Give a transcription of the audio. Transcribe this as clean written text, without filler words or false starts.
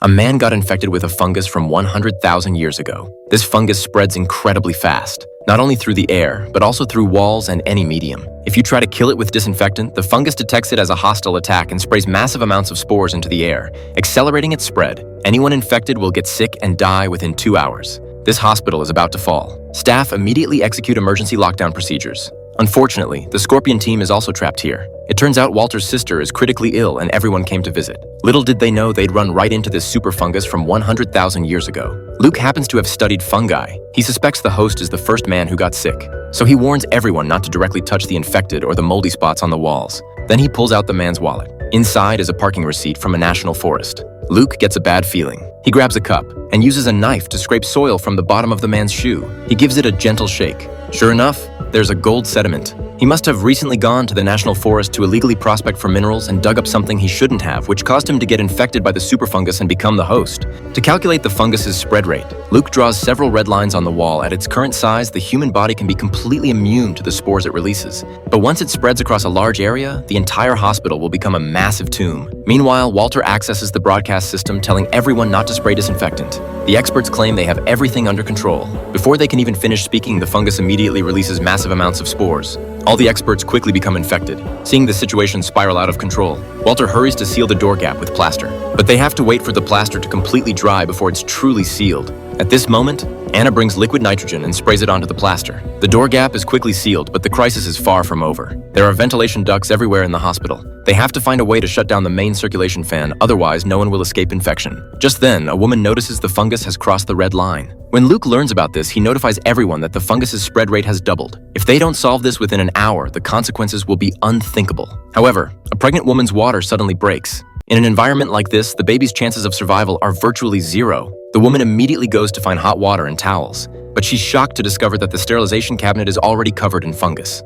A man got infected with a fungus from 100,000 years ago. This fungus spreads incredibly fast, not only through the air, but also through walls and any medium. If you try to kill it with disinfectant, the fungus detects it as a hostile attack and sprays massive amounts of spores into the air, accelerating its spread. Anyone infected will get sick and die within 2 hours. This hospital is about to fall. Staff immediately execute emergency lockdown procedures. Unfortunately, the Scorpion team is also trapped here. It turns out Walter's sister is critically ill and everyone came to visit. Little did they know they'd run right into this super fungus from 100,000 years ago. Luke happens to have studied fungi. He suspects the host is the first man who got sick, so he warns everyone not to directly touch the infected or the moldy spots on the walls. Then he pulls out the man's wallet. Inside is a parking receipt from a national forest. Luke gets a bad feeling. He grabs a cup and uses a knife to scrape soil from the bottom of the man's shoe. He gives it a gentle shake. Sure enough, there's a gold sediment. He must have recently gone to the national forest to illegally prospect for minerals and dug up something he shouldn't have, which caused him to get infected by the super fungus and become the host. To calculate the fungus's spread rate, Luke draws several red lines on the wall. At its current size, the human body can be completely immune to the spores it releases. But once it spreads across a large area, the entire hospital will become a massive tomb. Meanwhile, Walter accesses the broadcast system, telling everyone not to spray disinfectant. The experts claim they have everything under control. Before they can even finish speaking, the fungus immediately releases massive amounts of spores. All the experts quickly become infected. Seeing the situation spiral out of control, Walter hurries to seal the door gap with plaster. But they have to wait for the plaster to completely dry before it's truly sealed. At this moment, Anna brings liquid nitrogen and sprays it onto the plaster. The door gap is quickly sealed, but the crisis is far from over. There are ventilation ducts everywhere in the hospital. They have to find a way to shut down the main circulation fan, otherwise no one will escape infection. Just then, a woman notices the fungus has crossed the red line. When Luke learns about this, he notifies everyone that the fungus's spread rate has doubled. If they don't solve this within an hour, the consequences will be unthinkable. However, a pregnant woman's water suddenly breaks. In an environment like this, the baby's chances of survival are virtually zero. The woman immediately goes to find hot water and towels, but she's shocked to discover that the sterilization cabinet is already covered in fungus.